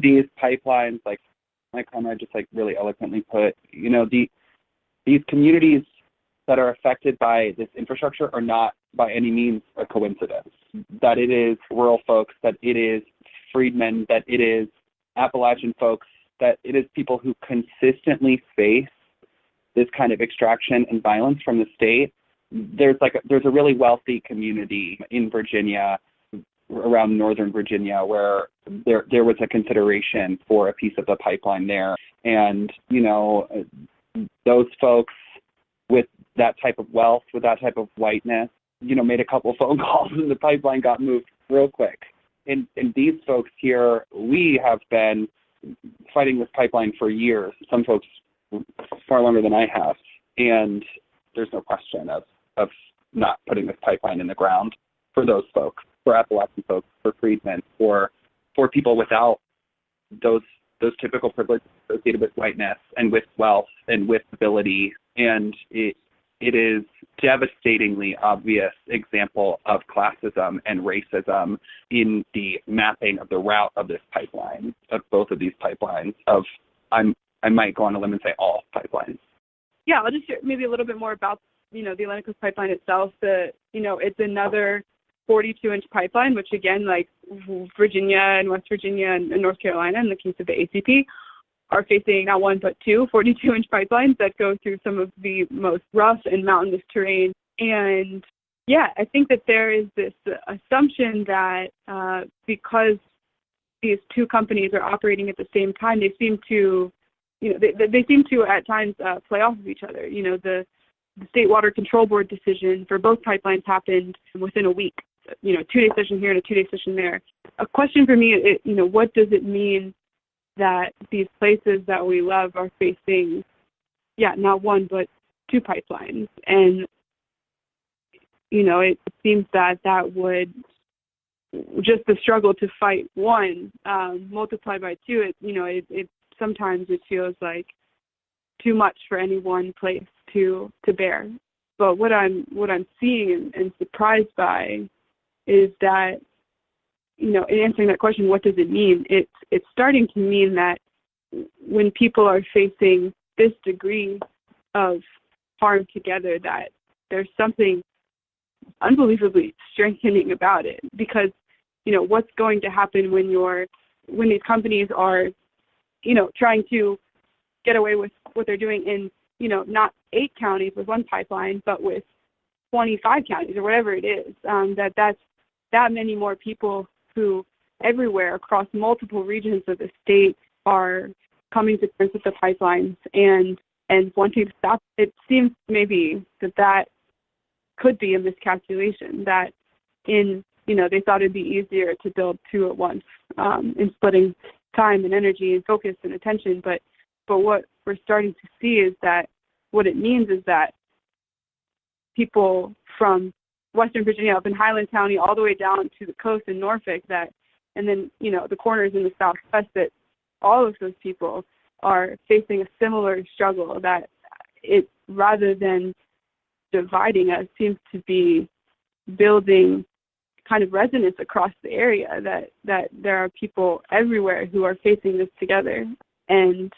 these pipelines, like Conrad just really eloquently put, these communities that are affected by this infrastructure are not by any means a coincidence. That it is rural folks, that it is freedmen, that it is Appalachian folks, that it is people who consistently face this kind of extraction and violence from the state. There's a really wealthy community in Virginia, around northern Virginia, where there was a consideration for a piece of the pipeline there. And, those folks with that type of wealth, with that type of whiteness, made a couple of phone calls and the pipeline got moved real quick. And these folks here, we have been fighting this pipeline for years, some folks far longer than I have. And there's no question of not putting this pipeline in the ground for those folks, for Appalachian folks, for freedmen, for people without those typical privileges associated with whiteness and with wealth and with ability. And it is devastatingly obvious example of classism and racism in the mapping of the route of this pipeline, of both of these pipelines, I might go on a limb and say all pipelines. Yeah, I'll just share maybe a little bit more about, the Atlantic Coast Pipeline itself. It's another 42-inch pipeline, which again, like Virginia and West Virginia and North Carolina, in the case of the ACP, are facing not one but two 42-inch pipelines that go through some of the most rough and mountainous terrain. And yeah, I think that there is this assumption that because these two companies are operating at the same time, they seem to, they seem to at times play off of each other. The State Water Control Board decision for both pipelines happened within a week. 2-day session here and a 2-day session there. A question for me is, what does it mean that these places that we love are facing, not one, but two pipelines. And, it seems that would just the struggle to fight one multiplied by two. It sometimes it feels like too much for any one place to bear. But what I'm seeing and surprised by is that, in answering that question, what does it mean? It's starting to mean that when people are facing this degree of harm together, that there's something unbelievably strengthening about it. Because, what's going to happen when these companies are, trying to get away with what they're doing in, not 8 counties with one pipeline, but with 25 counties or whatever it is, that's that many more people who everywhere across multiple regions of the state are coming to terms with the pipelines and wanting to stop. It seems maybe that could be a miscalculation, that they thought it'd be easier to build 2 at once in splitting time and energy and focus and attention. But what we're starting to see is that what it means is that people from Western Virginia up in Highland County all the way down to the coast in Norfolk, and then the corners in the Southwest, that all of those people are facing a similar struggle, that it, rather than dividing us, seems to be building kind of resonance across the area, that there are people everywhere who are facing this together. And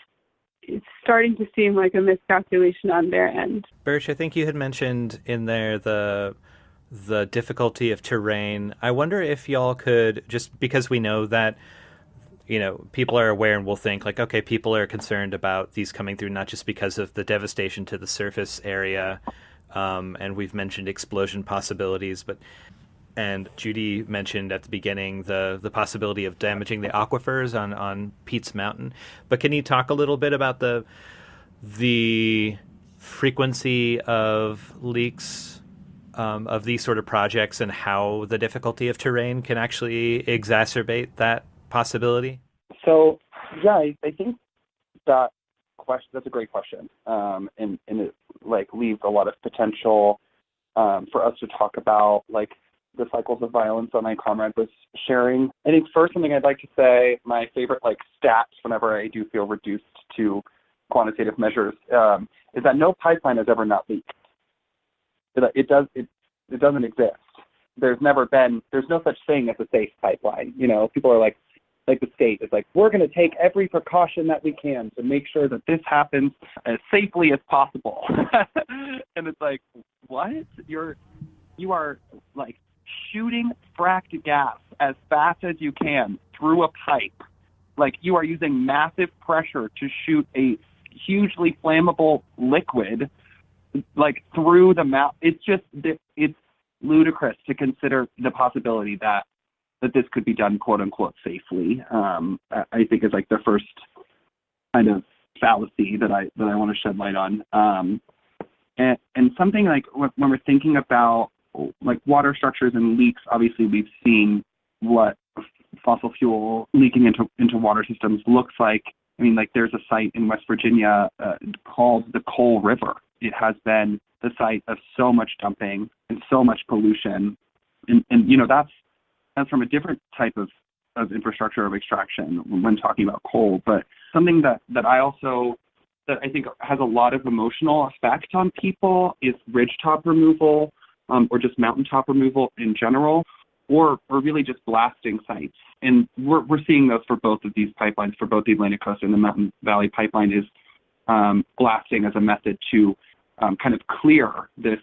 it's starting to seem like a miscalculation on their end. Birch, I think you had mentioned in there the difficulty of terrain. I wonder if y'all could, just because we know that, people are aware and will think like, okay, people are concerned about these coming through, not just because of the devastation to the surface area. And we've mentioned explosion possibilities, and Judy mentioned at the beginning the possibility of damaging the aquifers on Pete's Mountain. But can you talk a little bit about the frequency of leaks of these sort of projects and how the difficulty of terrain can actually exacerbate that possibility? So, yeah, I think that's a great question, and it leaves a lot of potential for us to talk about the cycles of violence that my comrade was sharing. I think first something I'd like to say, my favorite stats whenever I do feel reduced to quantitative measures, is that no pipeline has ever not leaked. It doesn't exist. There's no such thing as a safe pipeline. People are like the state is we're going to take every precaution that we can to make sure that this happens as safely as possible. And it's what? You are shooting fracked gas as fast as you can through a pipe. You are using massive pressure to shoot a hugely flammable liquid through the mouth. It's ludicrous to consider the possibility that this could be done quote unquote safely. I think is the first kind of fallacy that I want to shed light on. And something when we're thinking about water structures and leaks, obviously we've seen what fossil fuel leaking into water systems looks like. I mean, there's a site in West Virginia called the Coal River. It has been the site of so much dumping and so much pollution. And that's from a different type of infrastructure of extraction when talking about coal. But something that I think has a lot of emotional effect on people is ridgetop removal, or just mountaintop removal in general, or really just blasting sites. And we're seeing those for both of these pipelines, for both the Atlantic Coast and the Mountain Valley Pipeline, is blasting as a method to kind of clear this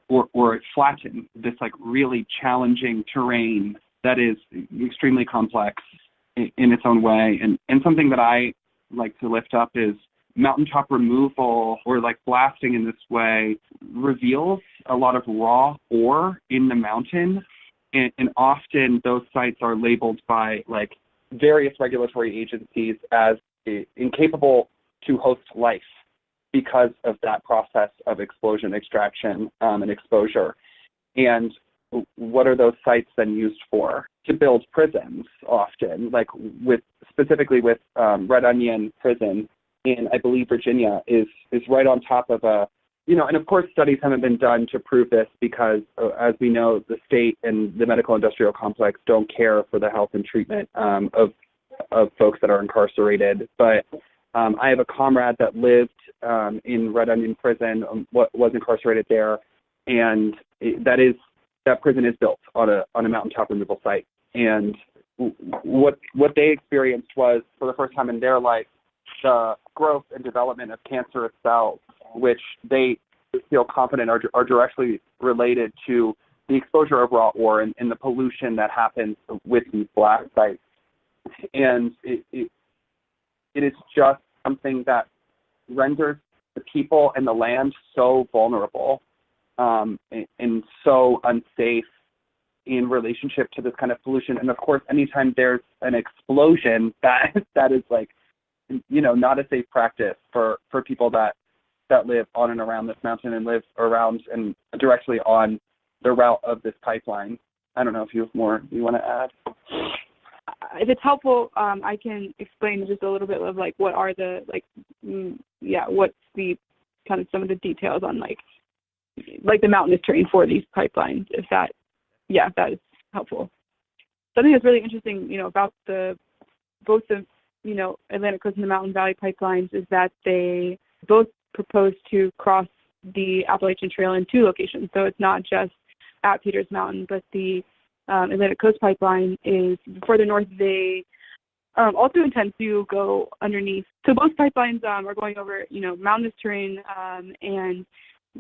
or flatten this really challenging terrain that is extremely complex in its own way. And something that I like to lift up is mountaintop removal or blasting in this way reveals a lot of raw ore in the mountain. And often those sites are labeled by various regulatory agencies as incapable to host life because of that process of explosion, extraction, and exposure. And what are those sites then used for? To build prisons often, specifically with Red Onion Prison in, I believe, Virginia, is right on top of a and of course studies haven't been done to prove this because, as we know, the state and the medical industrial complex don't care for the health and treatment of folks that are incarcerated. But I have a comrade that lived in Red Onion Prison, was incarcerated there, and that prison is built on a mountaintop removal site. And what they experienced was, for the first time in their life, the growth and development of cancerous cells, which they feel confident are directly related to the exposure of raw ore and the pollution that happens with these blast sites. And it is just something that renders the people and the land so vulnerable and so unsafe in relationship to this kind of pollution. And of course, anytime there's an explosion, that is like, not a safe practice for people that live on and around this mountain and live around and directly on the route of this pipeline. I don't know if you have more you want to add. If it's helpful, I can explain just a little bit of like what are the what's the kind of some of the details on like the mountainous terrain for these pipelines. If that is helpful. Something that's really interesting, about both the Atlantic Coast and the Mountain Valley pipelines is that they both propose to cross the Appalachian Trail in two locations. So it's not just at Peters Mountain, but the Atlantic Coast pipeline is further north. They also intend to go underneath. So both pipelines are going over, mountainous terrain and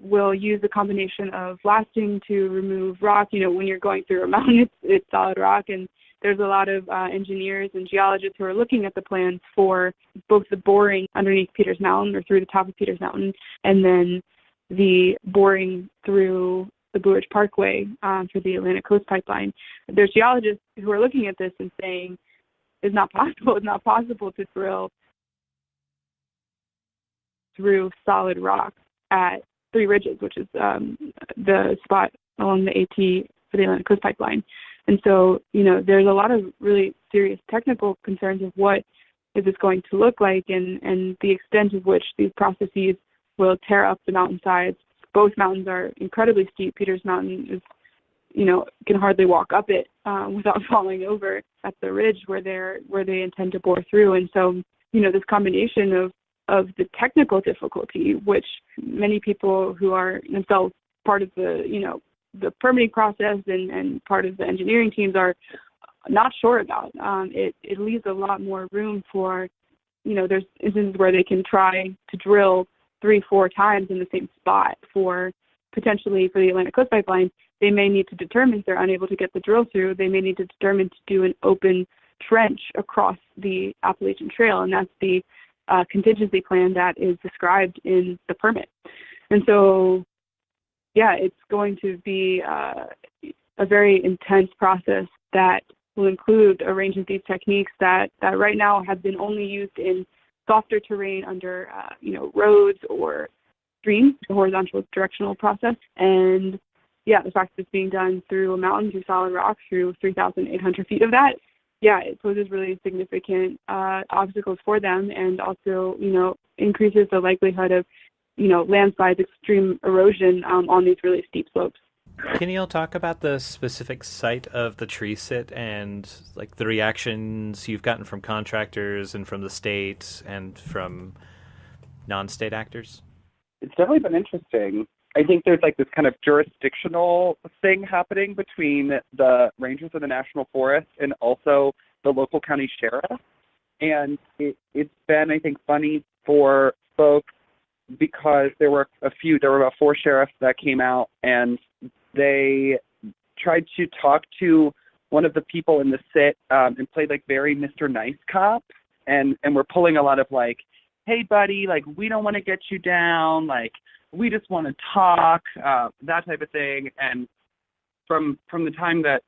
will use a combination of blasting to remove rock. When you're going through a mountain, it's solid rock, and there's a lot of engineers and geologists who are looking at the plans for both the boring underneath Peters Mountain or through the top of Peters Mountain, and then the boring through the Blue Ridge Parkway for the Atlantic Coast pipeline. There's geologists who are looking at this and saying, it's not possible to drill through solid rock at Three Ridges, which is the spot along the AT for the Atlantic Coast pipeline. And so, there's a lot of really serious technical concerns of what is this going to look like and the extent of which these processes will tear up the mountainsides. Both mountains are incredibly steep. Peters Mountain is, can hardly walk up it without falling over at the ridge where they intend to bore through. And so, this combination of the technical difficulty, which many people who are themselves part of the permitting process and part of the engineering teams are not sure about. It leaves a lot more room for, there's instances where they can try to drill 3-4 times in the same spot potentially for the Atlantic Coast pipeline. They may need to determine, if they're unable to get the drill through, they may need to determine to do an open trench across the Appalachian Trail, and that's the contingency plan that is described in the permit. And so, it's going to be a very intense process that will include a range of these techniques that right now have been only used in softer terrain under, roads or streams, the horizontal directional process. And the fact that it's being done through a mountain, through solid rock, through 3,800 feet of that, it poses really significant obstacles for them, and also, increases the likelihood of, landslides, extreme erosion on these really steep slopes. Can you all talk about the specific site of the TreeSit and like the reactions you've gotten from contractors and from the state and from non-state actors? It's definitely been interesting. I think there's like this kind of jurisdictional thing happening between the rangers of the National Forest and also the local county sheriff. And it's been, I think, funny for folks because there were about 4 sheriffs that came out, and they tried to talk to one of the people in the sit and played like very Mr. Nice Cop, and we're pulling a lot of like, hey buddy, like we don't want to get you down, like we just want to talk, that type of thing. And from the time that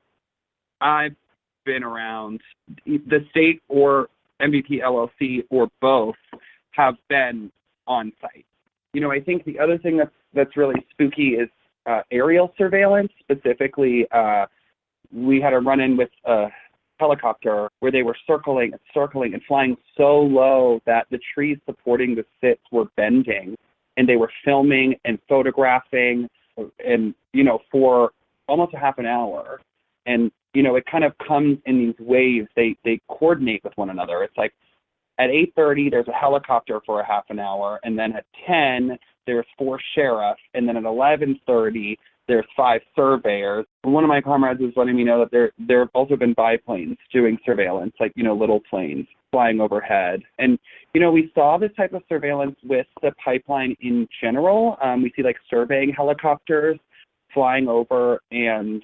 I've been around, the state or MVP LLC or both have been on site. I think the other thing that's really spooky is aerial surveillance. Specifically, we had a run-in with a helicopter where they were circling and flying so low that the trees supporting the sits were bending. and they were filming and photographing and, for almost a half an hour. And, it kind of comes in these waves. They coordinate with one another. It's like at 8:30, there's a helicopter for a half an hour. And then at 10, there's 4 sheriffs. And then at 11:30, there's 5 surveyors. One of my comrades is letting me know that there have also been biplanes doing surveillance, like, little planes flying overhead. And, we saw this type of surveillance with the pipeline in general. We see like surveying helicopters flying over and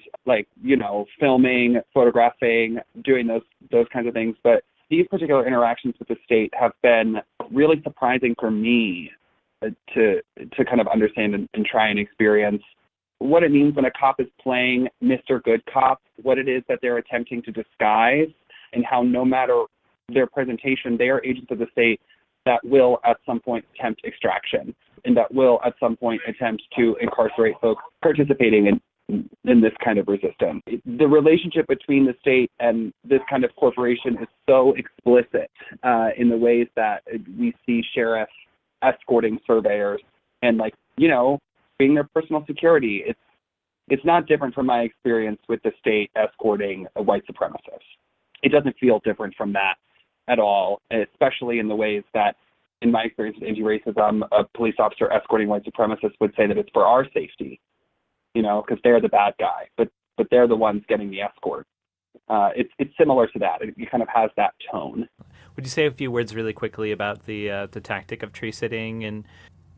filming, photographing, doing those kinds of things. But these particular interactions with the state have been really surprising for me to kind of understand and try and experience what it means when a cop is playing Mr. Good Cop, what it is that they're attempting to disguise, and how no matter their presentation, they are agents of the state that will at some point attempt extraction and that will at some point attempt to incarcerate folks participating in this kind of resistance. The relationship between the state and this kind of corporation is so explicit in the ways that we see sheriffs escorting surveyors and being their personal security. It's not different from my experience with the state escorting a white supremacist. It doesn't feel different from that at all, especially in the ways that, in my experience with anti-racism, a police officer escorting white supremacists would say that it's for our safety, because they're the bad guy, but they're the ones getting the escort. It's similar to that. It kind of has that tone. Would you say a few words really quickly about the tactic of tree sitting and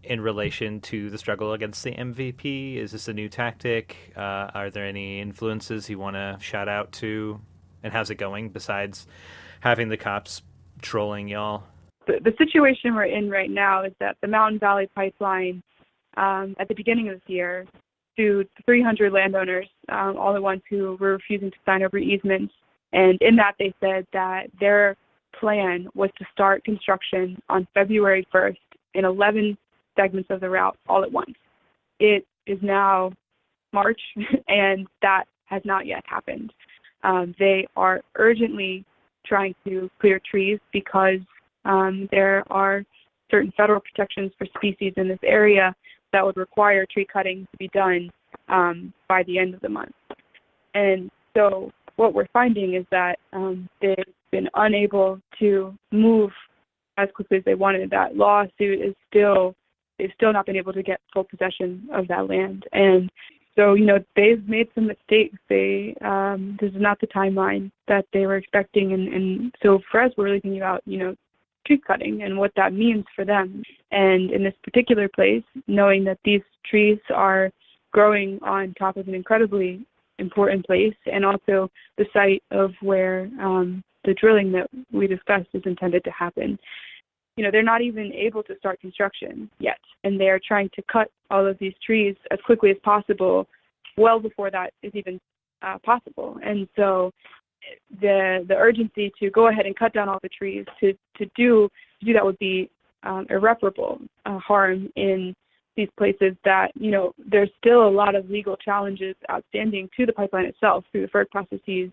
in relation to the struggle against the MVP? Is this a new tactic? Are there any influences you want to shout out to? And how's it going besides having the cops trolling y'all? The situation we're in right now is that the Mountain Valley Pipeline, at the beginning of this year, sued 300 landowners, all the ones who were refusing to sign over easements. And in that, they said that their plan was to start construction on February 1st in 11 segments of the route all at once. It is now March, and that has not yet happened. They are urgently trying to clear trees because there are certain federal protections for species in this area that would require tree cutting to be done by the end of the month. And so what we're finding is that they've been unable to move as quickly as they wanted. That lawsuit is they've still not been able to get full possession of that land. And so, they've made some mistakes. This is not the timeline that they were expecting. And so for us, we're really thinking about, tree cutting and what that means for them. And in this particular place, knowing that these trees are growing on top of an incredibly important place, and also the site of where the drilling that we discussed is intended to happen. They're not even able to start construction yet, and they're trying to cut all of these trees as quickly as possible, well before that is even possible. And so the urgency to go ahead and cut down all the trees to do that would be irreparable harm in these places that, there's still a lot of legal challenges outstanding to the pipeline itself through the FERC processes.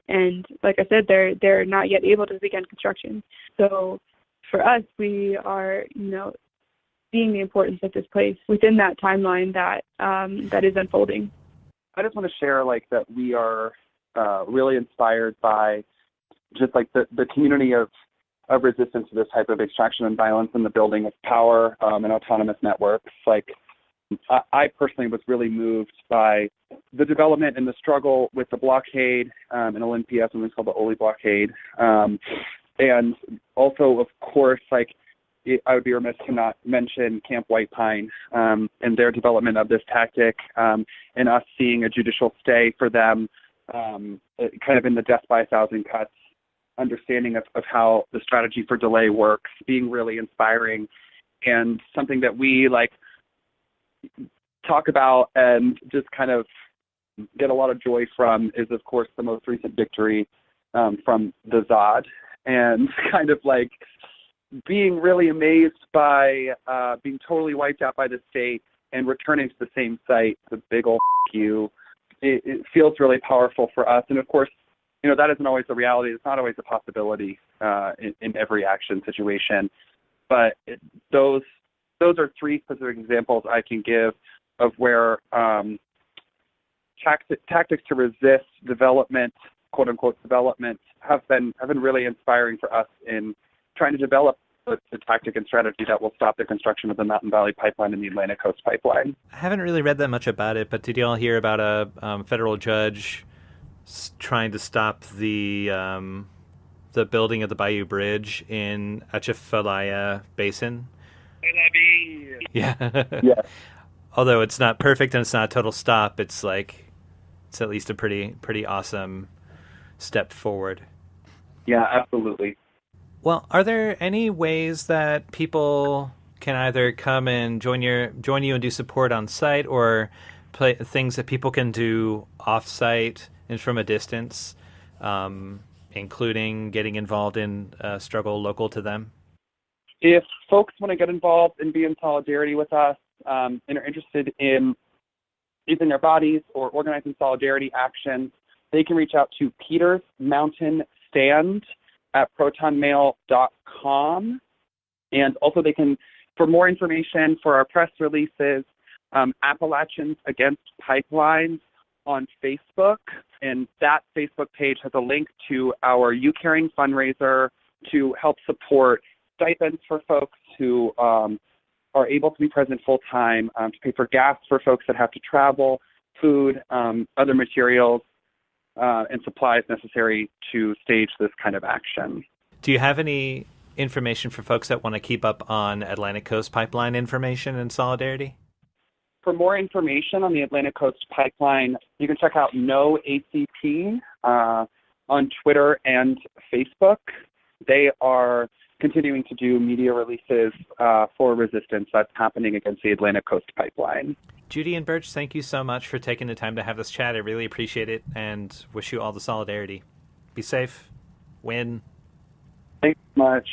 And like I said, they're not yet able to begin construction. So for us, we are, seeing the importance of this place within that timeline that is unfolding. I just want to share that we are really inspired by just the community of resistance to this type of extraction and violence and the building of power and autonomous networks. I personally was really moved by the development and the struggle with the blockade in Olympia, something called the Oli blockade. And also, of course, I would be remiss to not mention Camp White Pine and their development of this tactic and us seeing a judicial stay for them kind of in the death by 1,000 cuts understanding of how the strategy for delay works, being really inspiring, and something that we talk about and just kind of get a lot of joy from is, of course, the most recent victory from the Zod, and kind of being really amazed by being totally wiped out by the state and returning to the same site, the big old you. It feels really powerful for us. And of course, that isn't always the reality. It's not always a possibility in every action situation. But those those are three specific examples I can give of where tactics to resist development, quote unquote development, have been really inspiring for us in trying to develop the tactic and strategy that will stop the construction of the Mountain Valley Pipeline and the Atlantic Coast Pipeline. I haven't really read that much about it, but did you all hear about a federal judge trying to stop the building of the Bayou Bridge in Atchafalaya Basin? Yeah. Yeah. Although it's not perfect and it's not a total stop, it's at least a pretty awesome step forward. Yeah, absolutely. Well, are there any ways that people can either come and join you and do support on site, or things that people can do off site and from a distance, including getting involved in a struggle local to them? If folks want to get involved and be in solidarity with us, and are interested in using their bodies or organizing solidarity actions, they can reach out to Peter's Mountain Stand at protonmail.com. And also they can, for more information for our press releases, Appalachians Against Pipelines on Facebook. And that Facebook page has a link to our You Caring fundraiser to help support stipends for folks who are able to be present full-time, to pay for gas for folks that have to travel, food, other materials, and supplies necessary to stage this kind of action. Do you have any information for folks that want to keep up on Atlantic Coast Pipeline information and solidarity? For more information on the Atlantic Coast Pipeline, you can check out NoACP on Twitter and Facebook. They are continuing to do media releases for resistance that's happening against the Atlantic Coast Pipeline. Judy and Birch, thank you so much for taking the time to have this chat. I really appreciate it and wish you all the solidarity. Be safe. Win. Thanks so much.